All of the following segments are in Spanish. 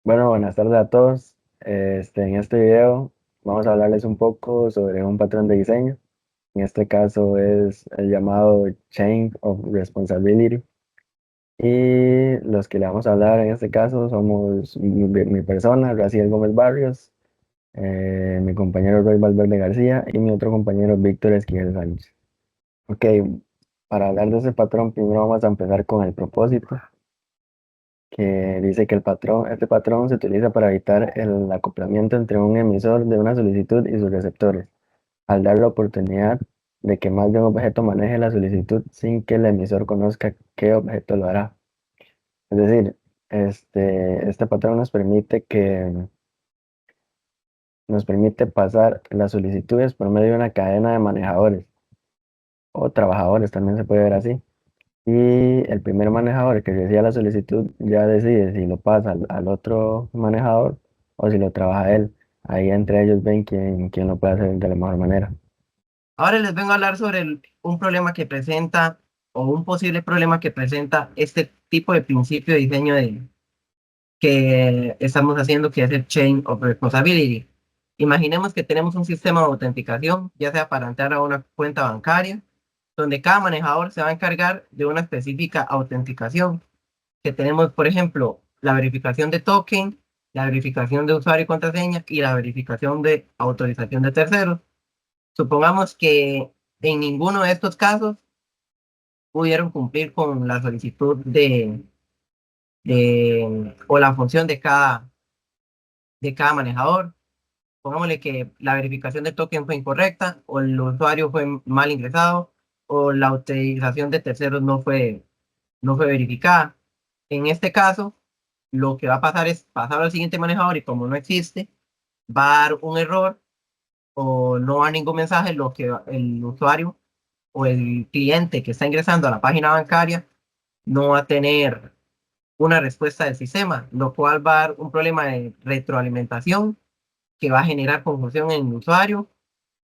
Bueno, buenas tardes a todos. En este video vamos a hablarles un poco sobre un patrón de diseño. En este caso es el llamado Chain of Responsibility. Y los que le vamos a hablar en este caso somos mi persona, Raciel Gómez Barrios, mi compañero Roy Valverde García y mi otro compañero Víctor Esquivel Sánchez. Ok, para hablar de ese patrón, primero vamos a empezar con el propósito, que dice que este patrón se utiliza para evitar el acoplamiento entre un emisor de una solicitud y sus receptores, al dar la oportunidad de que más de un objeto maneje la solicitud sin que el emisor conozca qué objeto lo hará. Es decir, este patrón nos permite pasar las solicitudes por medio de una cadena de manejadores o trabajadores, también se puede ver así. Y el primer manejador que reciba la solicitud ya decide si lo pasa al otro manejador o si lo trabaja él. Ahí entre ellos ven quién lo puede hacer de la mejor manera. Ahora les vengo a hablar sobre un problema que presenta o un posible problema que presenta este tipo de principio de diseño que estamos haciendo, que es el Chain of Responsibility. Imaginemos que tenemos un sistema de autenticación, ya sea para entrar a una cuenta bancaria, donde cada manejador se va a encargar de una específica autenticación, que tenemos, por ejemplo, la verificación de token, la verificación de usuario y contraseña y la verificación de autorización de terceros. Supongamos que en ninguno de estos casos pudieron cumplir con la solicitud o la función de cada manejador. Pongámosle que la verificación de token fue incorrecta, o el usuario fue mal ingresado, o la autorización de terceros no fue verificada. En este caso, lo que va a pasar es pasar al siguiente manejador y como no existe, va a dar un error o no va ningún mensaje, lo que el usuario o el cliente que está ingresando a la página bancaria no va a tener una respuesta del sistema, lo cual va a dar un problema de retroalimentación que va a generar confusión en el usuario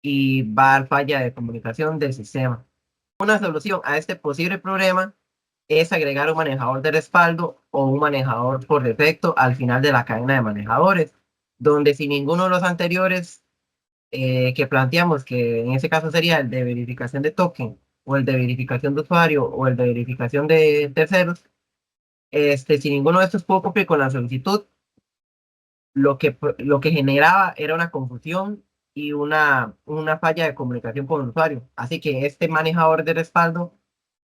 y va a dar falla de comunicación del sistema. Una solución a este posible problema es agregar un manejador de respaldo o un manejador por defecto al final de la cadena de manejadores, donde si ninguno de los anteriores que planteamos, que en ese caso sería el de verificación de token, o el de verificación de usuario, o el de verificación de terceros, si ninguno de estos pudo cumplir con la solicitud, lo que generaba era una confusión y una falla de comunicación con el usuario. Así que este manejador de respaldo,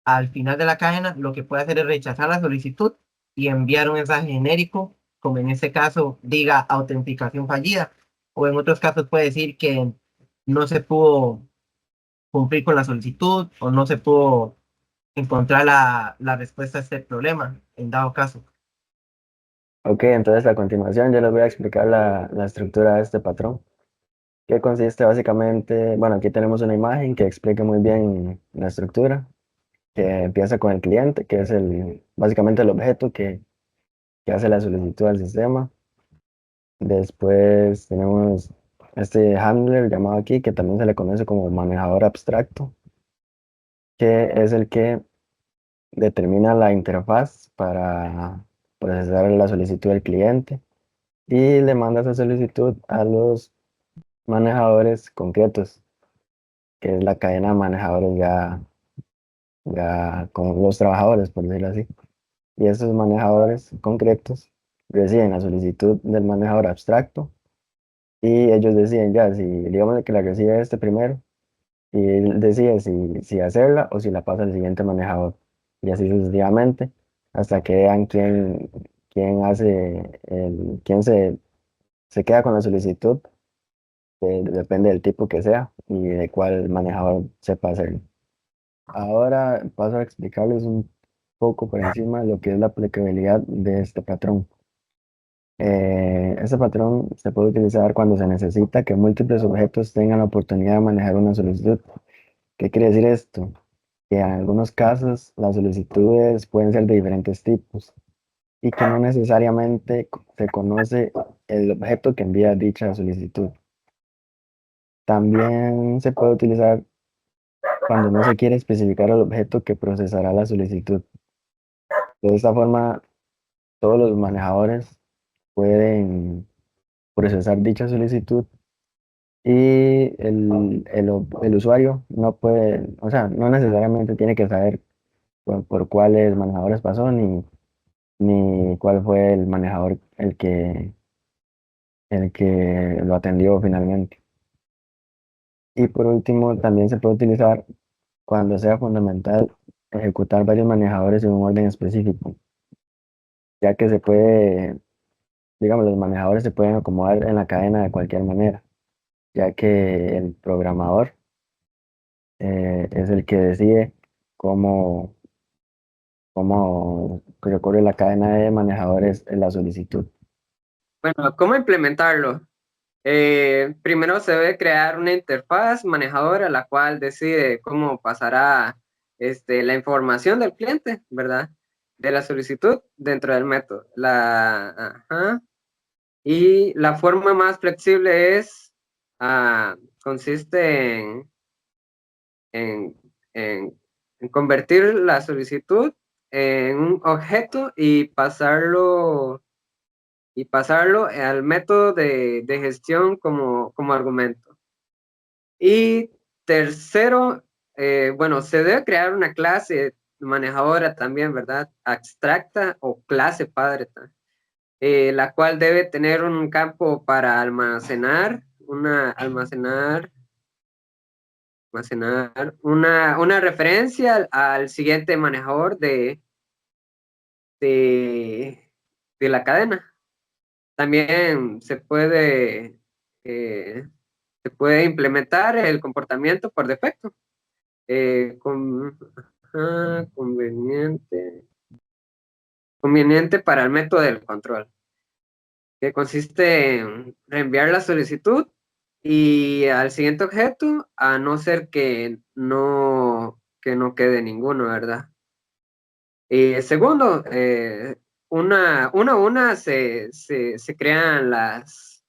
al final de la cadena, lo que puede hacer es rechazar la solicitud y enviar un mensaje genérico, como en este caso diga autenticación fallida, o en otros casos puede decir que no se pudo cumplir con la solicitud o no se pudo encontrar la respuesta a este problema, en dado caso. Ok, entonces a continuación yo les voy a explicar la estructura de este patrón, que consiste básicamente, bueno, aquí tenemos una imagen que explica muy bien la estructura, que empieza con el cliente, que es básicamente el objeto que hace la solicitud al sistema. Después tenemos este handler llamado aquí, que también se le conoce como manejador abstracto, que es el que determina la interfaz para procesar la solicitud del cliente y le manda esa solicitud a los manejadores concretos, que es la cadena de manejadores ya con los trabajadores, por decirlo así. Y esos manejadores concretos reciben la solicitud del manejador abstracto y ellos deciden ya, si digamos que la recibe este primero, y él decide si hacerla o si la pasa al siguiente manejador. Y así sucesivamente, hasta que vean quién se queda con la solicitud, depende del tipo que sea y de cuál manejador sepa hacerlo. Ahora paso a explicarles un poco por encima lo que es la aplicabilidad de este patrón. Este patrón se puede utilizar cuando se necesita que múltiples objetos tengan la oportunidad de manejar una solicitud. ¿Qué quiere decir esto? Que en algunos casos las solicitudes pueden ser de diferentes tipos y que no necesariamente se conoce el objeto que envía dicha solicitud. También se puede utilizar cuando no se quiere especificar el objeto que procesará la solicitud. De esta forma, todos los manejadores pueden procesar dicha solicitud y el usuario no puede, o sea, no necesariamente tiene que saber por cuáles manejadores pasó ni cuál fue el manejador el que lo atendió finalmente. Y por último, también se puede utilizar cuando sea fundamental ejecutar varios manejadores en un orden específico, ya que se puede, digamos, los manejadores se pueden acomodar en la cadena de cualquier manera, ya que el programador es el que decide cómo, cómo recorre la cadena de manejadores en la solicitud. Bueno, ¿cómo implementarlo? Primero se debe crear una interfaz manejadora la cual decide cómo pasará la información del cliente, ¿verdad? De la solicitud dentro del método. Ajá. Y la forma más flexible consiste en, en- en convertir la solicitud en un objeto y pasarlo al método de gestión como argumento. Y tercero, bueno, se debe crear una clase manejadora también, ¿verdad? Abstracta o clase padre, la cual debe tener un campo para almacenar una referencia al siguiente manejador de, de la cadena. También eh, se puede implementar el comportamiento por defecto. Conveniente, conveniente para el método del control, que consiste en reenviar la solicitud y al siguiente objeto, a no ser que no quede ninguno, ¿verdad? Y segundo, una se crean las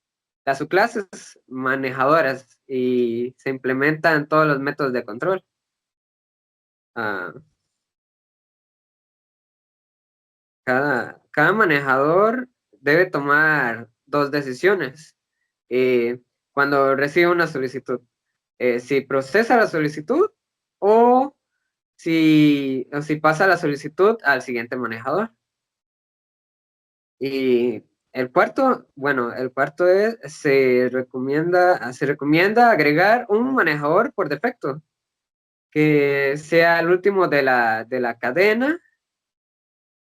subclases manejadoras y se implementan todos los métodos de control. Ah, cada manejador debe tomar dos decisiones cuando recibe una solicitud. Si procesa la solicitud o si pasa la solicitud al siguiente manejador. Y el cuarto se recomienda agregar un manejador por defecto, que sea el último de la cadena,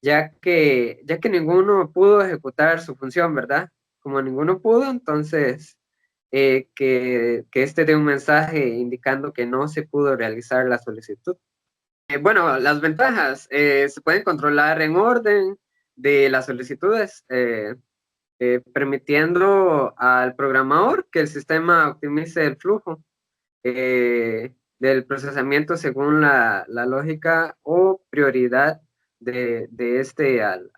ya que ninguno pudo ejecutar su función, ¿verdad? Como ninguno pudo, entonces que este dé un mensaje indicando que no se pudo realizar la solicitud. Bueno, las ventajas se pueden controlar en orden de las solicitudes, permitiendo al programador que el sistema optimice el flujo del procesamiento según la lógica o prioridad de al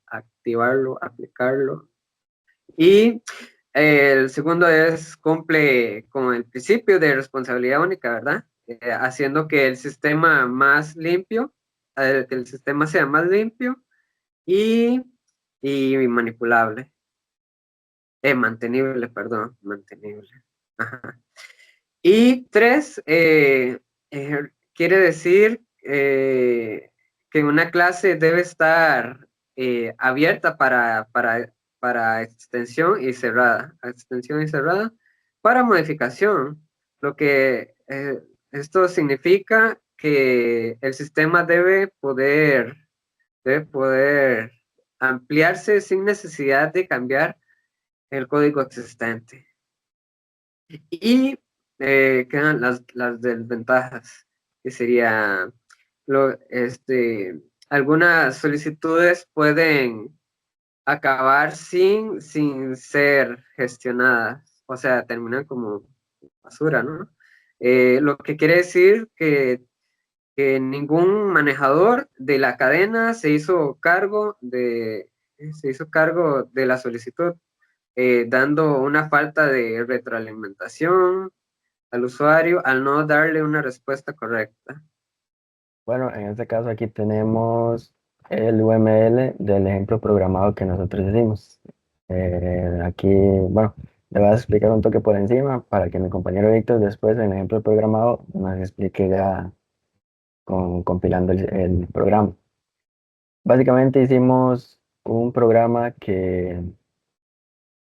activarlo, aplicarlo. Y el segundo cumple con el principio de responsabilidad única, ¿verdad? Haciendo que el sistema que el sistema sea más limpio y, y manipulable. Mantenible, perdón, mantenible. Ajá. Y tres, quiere decir que una clase debe estar abierta para extensión y cerrada para modificación, lo que esto significa que el sistema debe poder ampliarse sin necesidad de cambiar el código existente. Y quedan las desventajas, que sería algunas solicitudes pueden acabar sin ser gestionadas, o sea, terminan como basura, ¿no? Lo que quiere decir que ningún manejador de la cadena se hizo cargo de la solicitud, dando una falta de retroalimentación al usuario al no darle una respuesta correcta. Bueno, en este caso aquí tenemos el UML del ejemplo programado que nosotros hicimos. Aquí, bueno, le voy a explicar un toque por encima para que mi compañero Víctor después en el ejemplo programado nos explique ya compilando el programa. Básicamente hicimos un programa que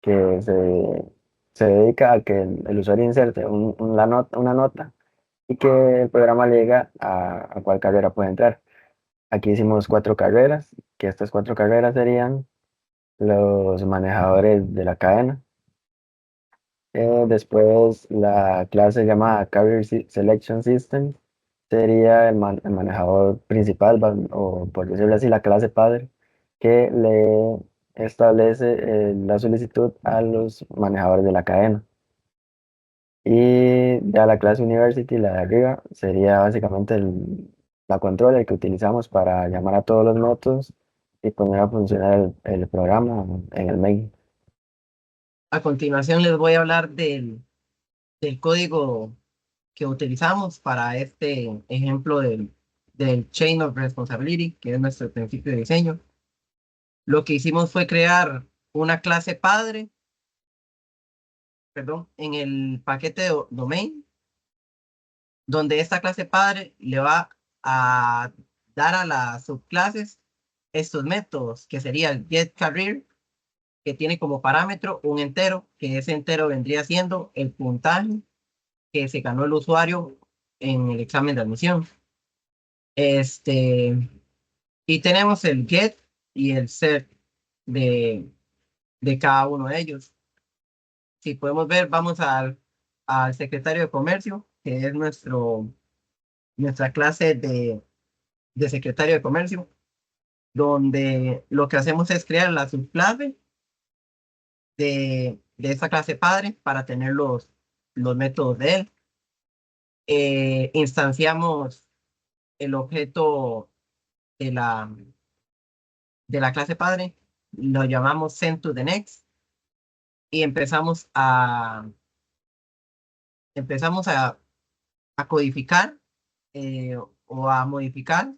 se dedica a que el usuario inserte una nota y que el programa le diga a cuál carrera puede entrar. Aquí hicimos 4 carreras, que estas 4 carreras serían los manejadores de la cadena. Después la clase llamada Carrier Selection System sería el manejador principal, o por decirlo así, la clase padre, que le establece la solicitud a los manejadores de la cadena. Y ya la clase University, la de arriba, sería básicamente la control, el que utilizamos para llamar a todos los nodos y poner a funcionar el programa en el main. A continuación les voy a hablar del código que utilizamos para este ejemplo del Chain of Responsibility, que es nuestro principio de diseño. Lo que hicimos fue crear una clase padre, perdón, en el paquete de domain, donde esta clase padre le va a dar a las subclases estos métodos, que sería el getCareer, que tiene como parámetro un entero, que ese entero vendría siendo el puntaje que se ganó el usuario en el examen de admisión. Y tenemos el get y el set de cada uno de ellos. Si podemos ver, vamos al secretario de comercio, que es nuestra clase de secretario de comercio, donde lo que hacemos es crear la subclase de esta clase padre para tener los métodos de él. Instanciamos el objeto de la clase padre, lo llamamos send to the next y empezamos a codificar o a modificar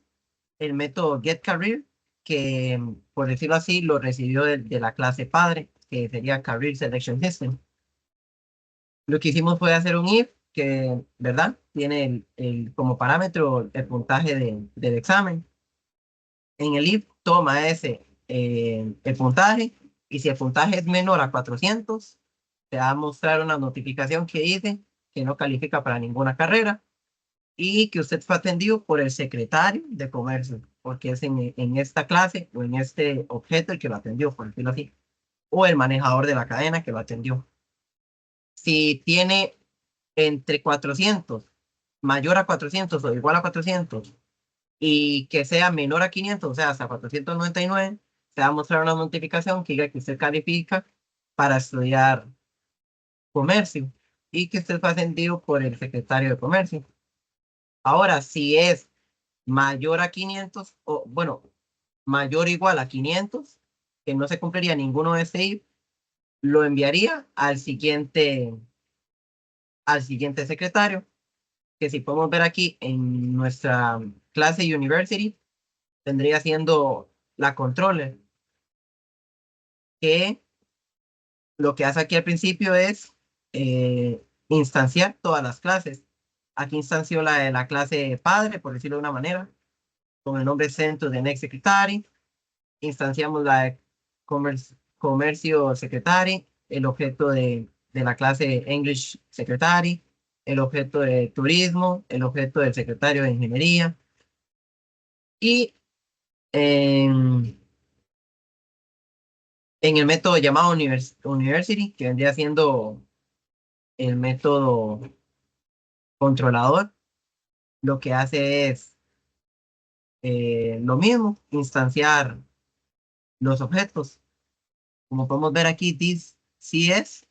el método getCareer, que por decirlo así lo recibió de la clase padre, que sería Career Selection System. Lo que hicimos fue hacer un if que, ¿verdad? Tiene como parámetro el puntaje del examen. En el if toma el puntaje, y si el puntaje es menor a 400, te va a mostrar una notificación que dice que no califica para ninguna carrera y que usted fue atendido por el secretario de comercio, porque es en esta clase o en este objeto el que lo atendió, por decirlo así, o el manejador de la cadena que lo atendió. Si tiene entre 400, mayor a 400 o igual a 400, y que sea menor a 500, o sea, hasta 499, se va a mostrar una notificación que diga que usted califica para estudiar comercio y que usted fue atendido por el secretario de comercio. Ahora, si es mayor a 500, o bueno, mayor o igual a 500, que no se cumpliría ninguno de este if, lo enviaría al siguiente secretario, que si podemos ver aquí en nuestra clase University, vendría siendo la controller, que lo que hace aquí al principio es instanciar todas las clases. Aquí instanció la de la clase padre, por decirlo de una manera, con el nombre send to the next secretary. Instanciamos la de comercio secretary, el objeto de la clase English secretary, el objeto de turismo, el objeto del secretario de ingeniería. Y en, en el método llamado University, que vendría siendo el método controlador, lo que hace es lo mismo, instanciar los objetos. Como podemos ver aquí, this CS,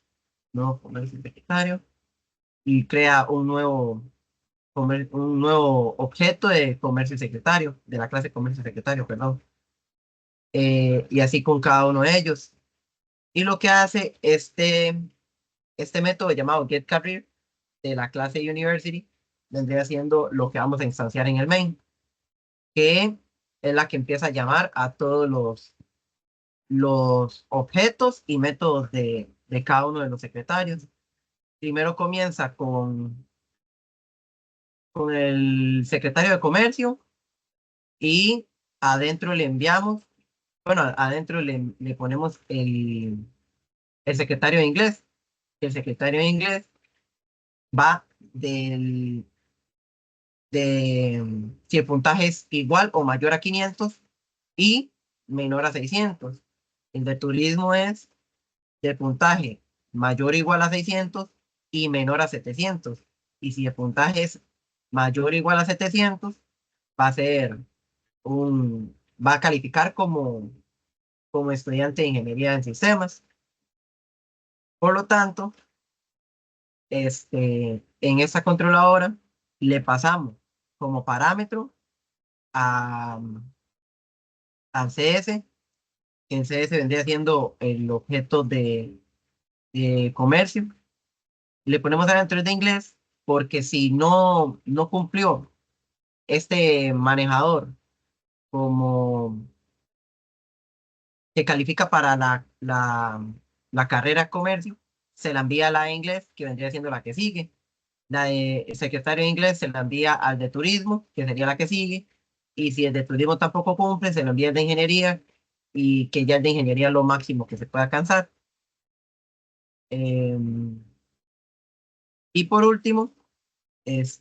nuevo comercio secretario, y crea un nuevo objeto de comercio secretario, de la clase comercio secretario, perdón. Y así con cada uno de ellos. Y lo que hace este método llamado getCareer de la clase University vendría siendo lo que vamos a instanciar en el main, que es la que empieza a llamar a todos los objetos y métodos de cada uno de los secretarios. Primero comienza con el secretario de comercio y adentro le enviamos, bueno, adentro le ponemos el secretario de inglés. El secretario de inglés va si el puntaje es igual o mayor a 500 y menor a 600. El de turismo es del puntaje mayor o igual a 600 y menor a 700. Y si el puntaje es mayor o igual a 700, va a ser va a calificar como estudiante de ingeniería en sistemas. Por lo tanto, en esta controladora le pasamos como parámetro a, al CS, que en CS vendría siendo el objeto de comercio. Le ponemos adentro de inglés porque si no cumplió este manejador como que califica para la carrera comercio, se la envía a la de inglés, que vendría siendo la que sigue. La de secretario de inglés se la envía al de turismo, que sería la que sigue. Y si el de turismo tampoco cumple, se lo envía al de ingeniería, y que ya el de ingeniería es lo máximo que se puede alcanzar. Y por último, Get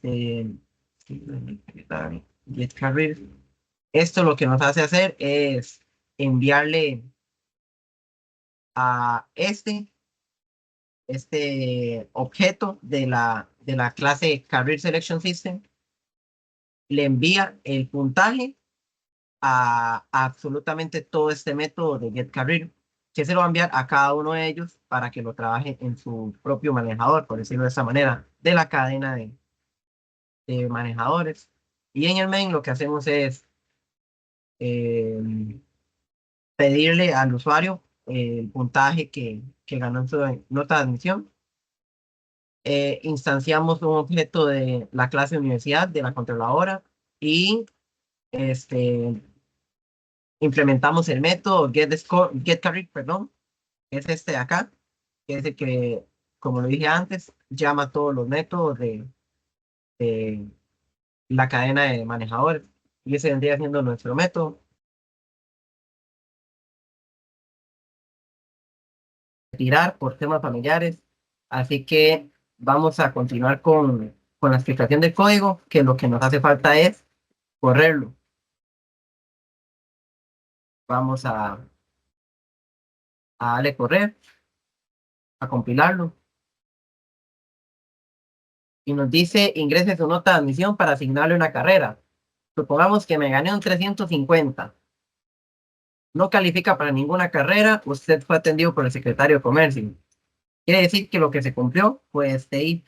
Career. Esto lo que nos hace hacer es enviarle a este objeto de la clase Career Selection System, le envía el puntaje a absolutamente todo este método de Get Career, que se lo va a enviar a cada uno de ellos para que lo trabaje en su propio manejador, por decirlo de esta manera, de la cadena de manejadores. Y en el main lo que hacemos es eh, pedirle al usuario el puntaje que ganó en su nota de admisión. Instanciamos un objeto de la clase universidad de la controladora y este, implementamos el método getCareer, perdón, que es este de acá, que es el que, como lo dije antes, llama todos los métodos de la cadena de manejadores. Y ese vendría siendo nuestro método. Tirar por temas familiares. Así que vamos a continuar con la explicación del código, que lo que nos hace falta es correrlo. Vamos a darle correr, a compilarlo. Y nos dice ingrese su nota de admisión para asignarle una carrera. Supongamos que me gané un 350. No califica para ninguna carrera, usted fue atendido por el secretario de comercio. Quiere decir que lo que se cumplió fue ahí.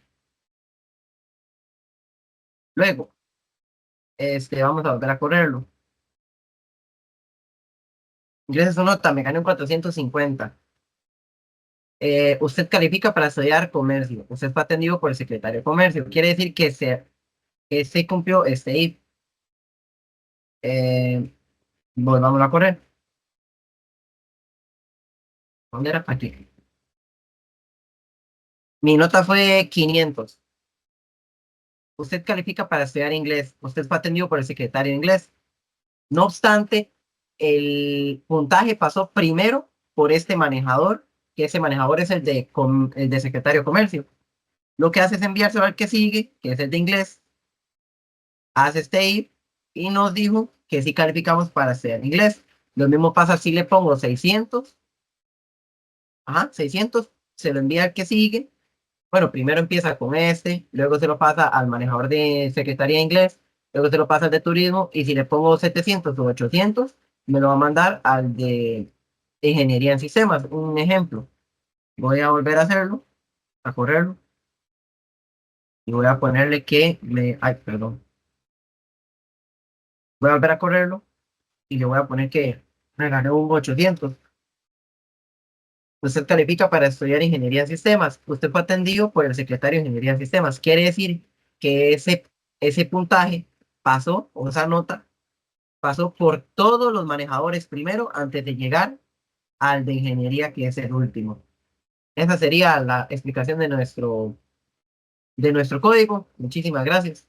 Luego, vamos a volver a correrlo. Ingrese su nota, me gané un 450. Usted califica para estudiar comercio. Usted fue atendido por el secretario de comercio. Quiere decir que se cumplió ahí. Volvamos a correr. ¿Dónde era? Aquí. Mi nota fue 500. Usted califica para estudiar inglés. Usted fue atendido por el secretario de inglés. No obstante, el puntaje pasó primero por este manejador, que ese manejador es el de secretario de comercio. Lo que hace es enviárselo al que sigue, que es el de inglés, hace if y nos dijo que sí calificamos para estudiar inglés. Lo mismo pasa si le pongo 600. Ajá, 600, se lo envía al que sigue. Bueno, primero empieza con luego se lo pasa al manejador de Secretaría de Inglés, luego se lo pasa al de Turismo, y si le pongo 700 o 800, me lo va a mandar al de Ingeniería en Sistemas. Un ejemplo, voy a volver a hacerlo, a correrlo, y voy a ponerle ay, perdón, voy a volver a correrlo, y le voy a poner que me gané un 800. Usted califica para estudiar Ingeniería en Sistemas. Usted fue atendido por el secretario de Ingeniería en Sistemas. Quiere decir que ese puntaje pasó, o esa nota, pasó por todos los manejadores primero antes de llegar al de ingeniería, que es el último. Esa sería la explicación de nuestro código. Muchísimas gracias.